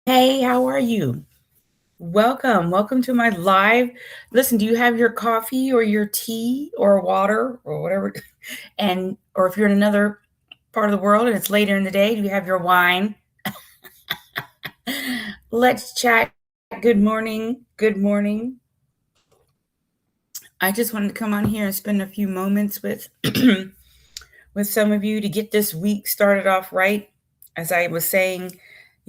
Hey, how are you? Welcome to my live. Listen, do you have your coffee or your tea or water or whatever? And or if you're in another part of the world and it's later in the day, do you have your wine? Let's chat. Good morning. Good morning. I just wanted to come on here and spend a few moments with with some of you to get this week started off right. As I was saying,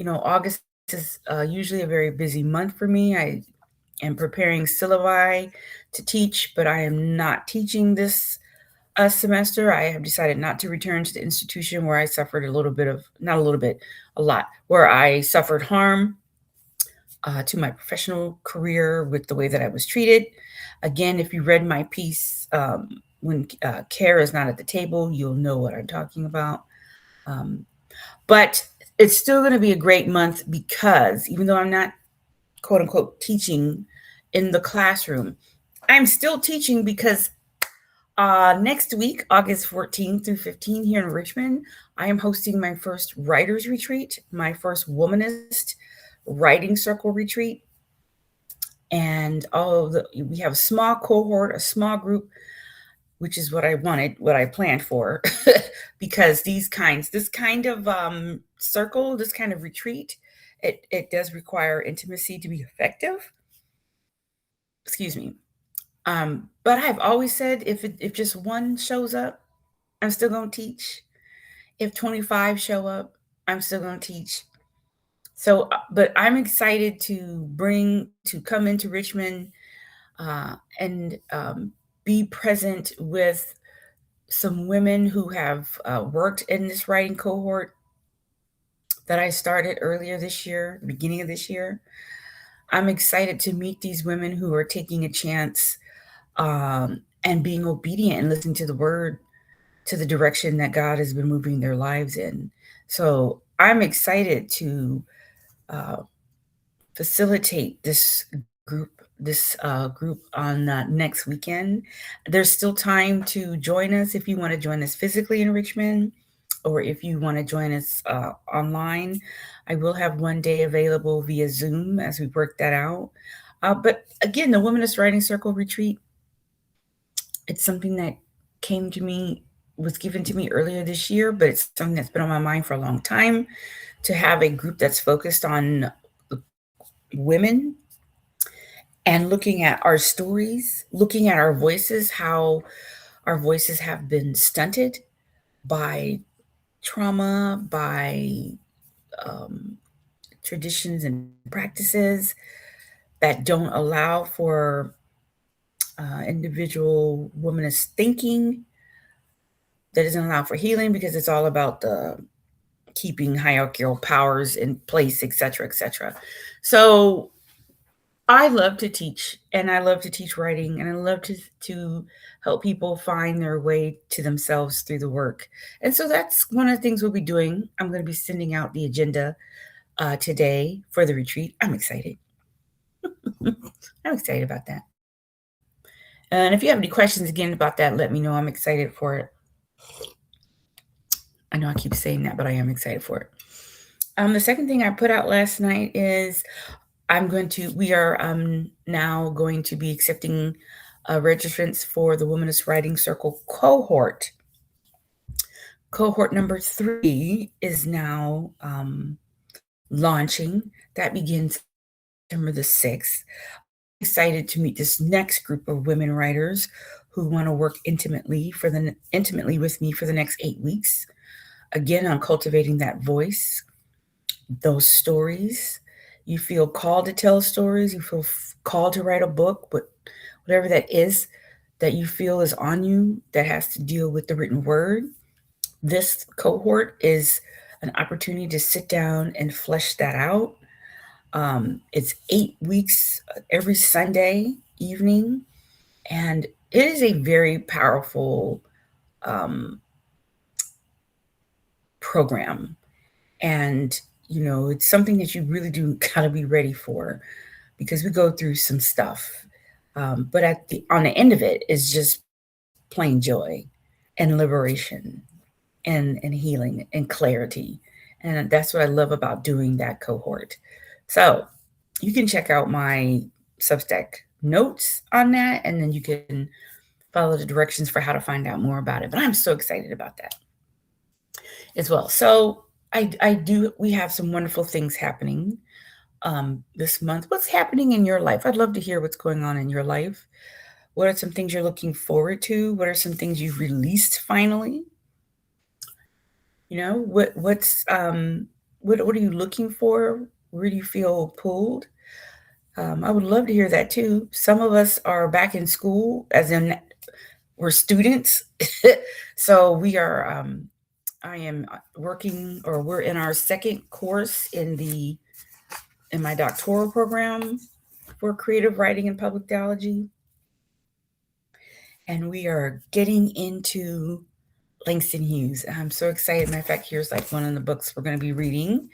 August is usually a very busy month for me. I am preparing syllabi to teach, but I am not teaching this semester. I have decided not to return to the institution where I suffered a little bit of, not a little bit, a lot, where I suffered harm to my professional career with the way that I was treated. Again, if you read my piece, when care is not at the table, you'll know what I'm talking about. Um, but it's still going to be a great month because even though I'm not quote unquote teaching in the classroom, I'm still teaching because next week, August 14th through 15th here in Richmond, I am hosting my first writers retreat, my first womanist writing circle retreat. And we have a small cohort, a small group, which is what I wanted, what I planned for, because this kind of circle, this kind of retreat, it does require intimacy to be effective. Excuse me. But I've always said if just one shows up, I'm still gonna teach. If 25 show up, I'm still gonna teach. So, but I'm excited to come into Richmond and be present with some women who have worked in this writing cohort that I started earlier this year, beginning of this year. I'm excited to meet these women who are taking a chance and being obedient and listening to the word, to the direction that God has been moving their lives in. So I'm excited to uh, facilitate group this group on next weekend. There's still time to join us if you want to join us physically in Richmond, or if you want to join us online. I will have one day available via Zoom as we work that out. But again, the Womanist Writing Circle retreat, it's something that came to me, was given to me earlier this year, but it's something that's been on my mind for a long time, to have a group that's focused on women and looking at our stories, looking at our voices, how our voices have been stunted by trauma, by um, traditions and practices that don't allow for individual womanist thinking, that doesn't allow for healing because it's all about the keeping hierarchical powers in place, etc., etc. So I love to teach, and I love to teach writing, and I love to help people find their way to themselves through the work. And so that's one of the things we'll be doing. I'm going to be sending out the agenda today for the retreat. I'm excited. I'm excited about that. And if you have any questions again about that, let me know. I'm excited for it. I know I keep saying that, but I am excited for it. The second thing I put out last night is we are now going to be accepting registrants for the Womanist Writing Circle cohort. Cohort number 3 is now launching. That begins September the 6th. I'm excited to meet this next group of women writers who want to work intimately with me for the next 8 weeks. Again, on cultivating that voice, those stories. You feel called to tell stories. You feel called to write a book, but whatever that is that you feel is on you that has to deal with the written word. This cohort is an opportunity to sit down and flesh that out. It's 8 weeks every Sunday evening, and it is a very powerful um, program. And it's something that you really do gotta be ready for, because we go through some stuff. But on the end of it is just plain joy and liberation and healing and clarity And that's what I love about doing that cohort. So you can check out my Substack notes on that, and then you can follow the directions for how to find out more about it. But I'm so excited about that as well. So we have some wonderful things happening this month. What's happening in your life? I'd love to hear what's going on in your life. What are some things you're looking forward to? What are some things you've released finally? You know, what are you looking for? Where do you feel pulled? I would love to hear that too. Some of us are back in school, as in we're students. So we are. I am working, or we're in our second course in my doctoral program for creative writing and public theology, and we are getting into Langston Hughes. I'm so excited. Matter of fact, here's like one of the books we're going to be reading.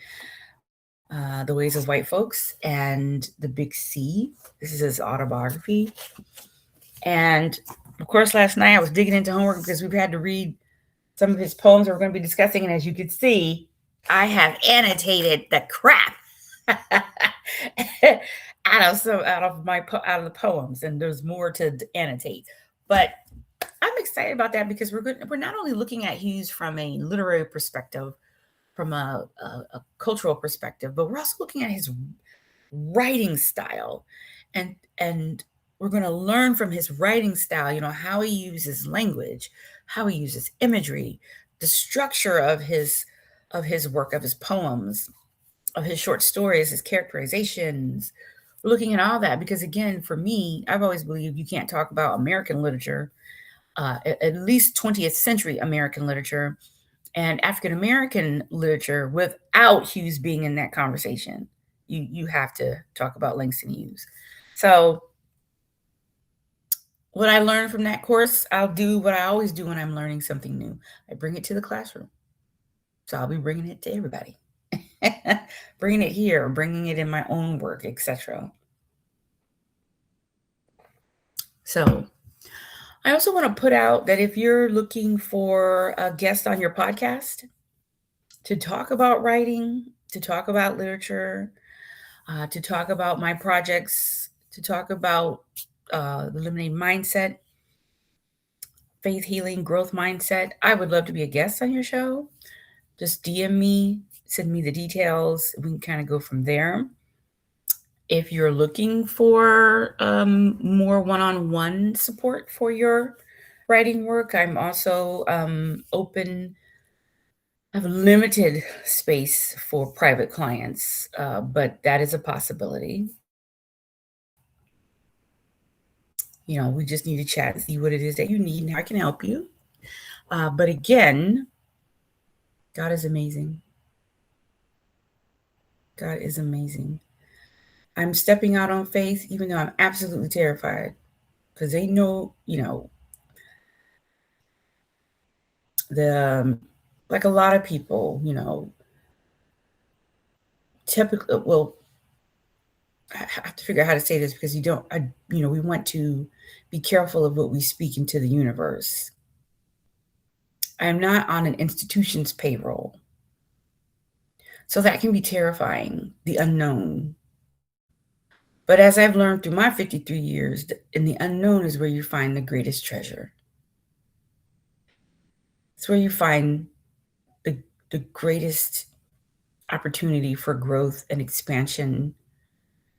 The Ways of White Folks and the Big C. This is his autobiography. And of course, last night I was digging into homework because we've had to read some of his poems that we're going to be discussing. And as you can see, I have annotated the crap out of the poems, and there's more to annotate. But I'm excited about that because we're not only looking at Hughes from a literary perspective, from a cultural perspective, but we're also looking at his writing style, and we're going to learn from his writing style, how he uses language, how he uses imagery, the structure of his work, of his poems, of his short stories, his characterizations. We're looking at all that because, again, for me, I've always believed you can't talk about American literature, at least 20th century American literature and African American literature, without Hughes being in that conversation. You have to talk about Langston Hughes. So what I learned from that course, I'll do what I always do when I'm learning something new. I bring it to the classroom. So I'll be bringing it to everybody. Bringing it here, bringing it in my own work, etc. So I also want to put out that if you're looking for a guest on your podcast to talk about writing, to talk about literature, to talk about my projects, to talk about the Lemonade Mindset, faith healing, growth mindset, I would love to be a guest on your show. Just DM me, send me the details. We can kind of go from there. If you're looking for more one-on-one support for your writing work, I'm also open. I have a limited space for private clients, but that is a possibility. We just need to chat and see what it is that you need and how I can help you. But again, God is amazing. God is amazing. I'm stepping out on faith, even though I'm absolutely terrified, because they know, like a lot of people, typically, well, I have to figure out how to say this because we want to be careful of what we speak into the universe. I am not on an institution's payroll. So that can be terrifying, the unknown. But as I've learned through my 53 years, in the unknown is where you find the greatest treasure. It's where you find the greatest opportunity for growth and expansion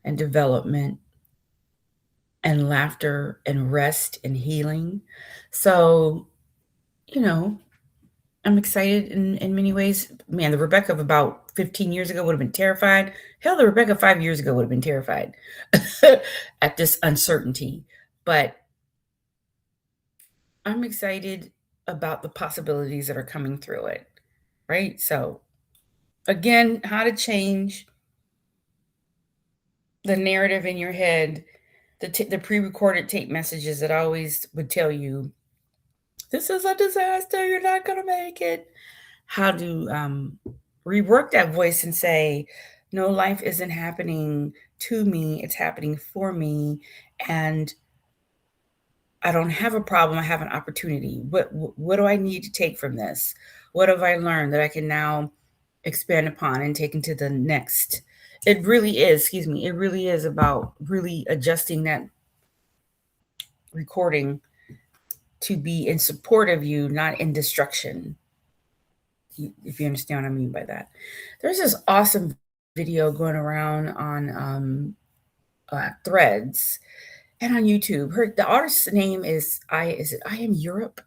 and development and laughter and rest and healing. So, I'm excited in many ways. Man, the Rebekah of about 15 years ago would have been terrified. Hell, the Rebekah 5 years ago would have been terrified at this uncertainty. But I'm excited about the possibilities that are coming through it, right? So, again, how to change the narrative in your head, the pre-recorded tape messages that always would tell you, this is a disaster, you're not going to make it. How to rework that voice and say, no, life isn't happening to me, it's happening for me. And I don't have a problem, I have an opportunity. What do I need to take from this? What have I learned that I can now expand upon and taken to the next. It really is, excuse me, it really is about really adjusting that recording to be in support of you, not in destruction. If you understand what I mean by that. There's this awesome video going around on Threads and on YouTube. The artist's name is I Am Europe,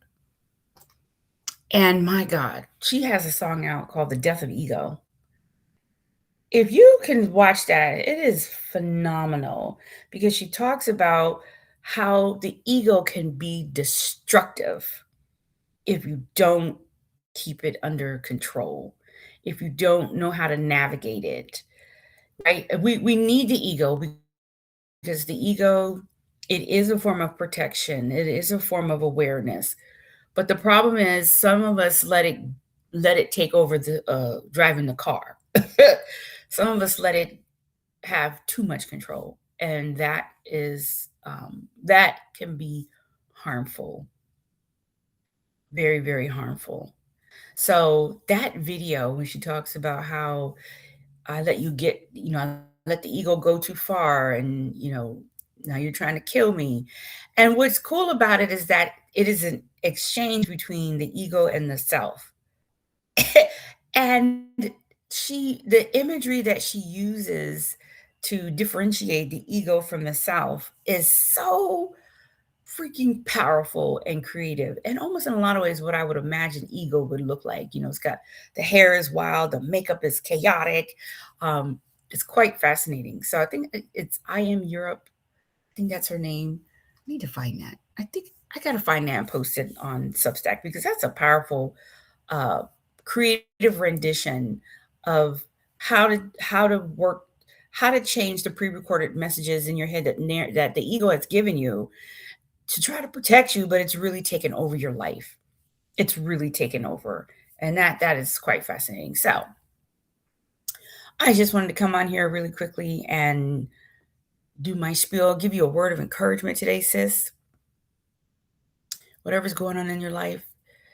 and my God, she has a song out called "The Death of Ego." If you can watch that, it is phenomenal because she talks about how the ego can be destructive if you don't keep it under control, if you don't know how to navigate it, right? We need the ego because the ego, it is a form of protection. It is a form of awareness. But the problem is some of us let it take over the driving the car. Some of us let it have too much control, and that can be harmful, very, very harmful. So that video, when she talks about how I let you get, I let the ego go too far, and now you're trying to kill me. And what's cool about it is that it is an exchange between the ego and the self. And the imagery that she uses to differentiate the ego from the self is so freaking powerful and creative, and almost in a lot of ways what I would imagine ego would look like. It's got, the hair is wild, the makeup is chaotic. It's quite fascinating. So I think it's I Am Europe. I think that's her name. I need to find that. I think I gotta find that and post it on Substack because that's a powerful uh, creative rendition of how to change the pre-recorded messages in your head that the ego has given you to try to protect you, but it's really taken over your life. It's really taken over. And that is quite fascinating. So I just wanted to come on here really quickly and do my spiel, give you a word of encouragement today, sis. Whatever's going on in your life,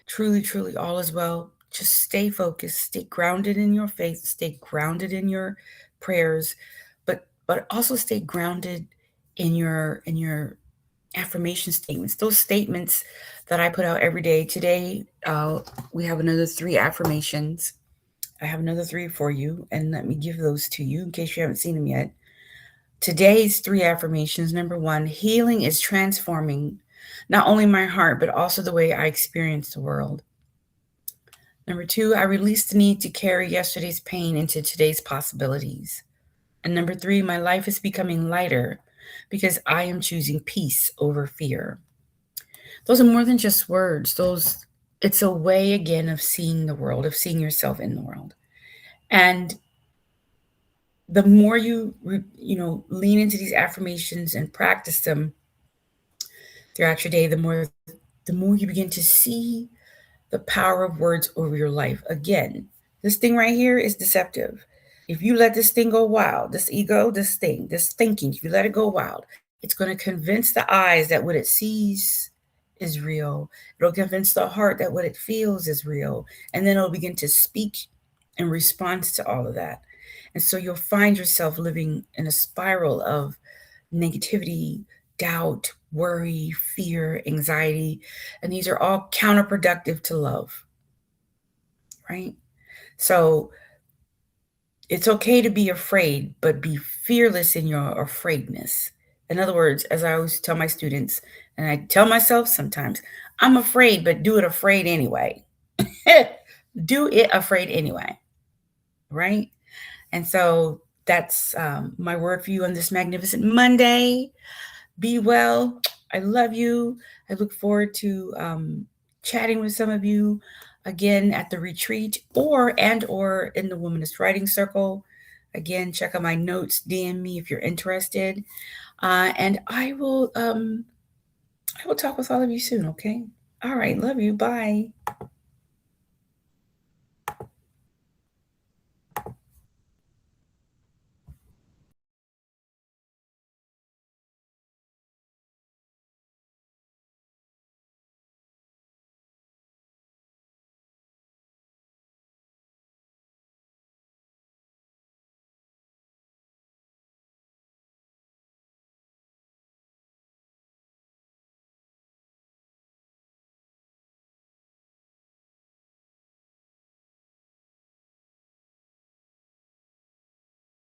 truly, truly all is well. Just stay focused, stay grounded in your faith, stay grounded in your prayers, but also stay grounded in your affirmation statements, those statements that I put out every day. Today, we have another 3 affirmations. I have another 3 for you, and let me give those to you in case you haven't seen them yet. Today's 3 affirmations. Number 1, healing is transforming not only my heart, but also the way I experience the world. Number 2, I release the need to carry yesterday's pain into today's possibilities. And number 3, my life is becoming lighter because I am choosing peace over fear. Those are more than just words. It's a way, again, of seeing the world, of seeing yourself in the world. And the more you lean into these affirmations and practice them throughout your day, the more you begin to see the power of words over your life. Again, this thing right here is deceptive. If you let this thing go wild, this ego, this thinking, if you let it go wild, it's going to convince the eyes that what it sees is real. It'll convince the heart that what it feels is real. And then it'll begin to speak in response to all of that. And so you'll find yourself living in a spiral of negativity, doubt, worry, fear, anxiety. And these are all counterproductive to love, right? So it's okay to be afraid, but be fearless in your afraidness. In other words, as I always tell my students, and I tell myself sometimes, I'm afraid, but do it afraid anyway. Do it afraid anyway, right? And so that's my word for you on this magnificent Monday. Be well. I love you. I look forward to chatting with some of you again at the retreat or in the Womanist Writing Circle. Again, check out my notes, DM me if you're interested. And I will talk with all of you soon, okay? All right, love you. Bye.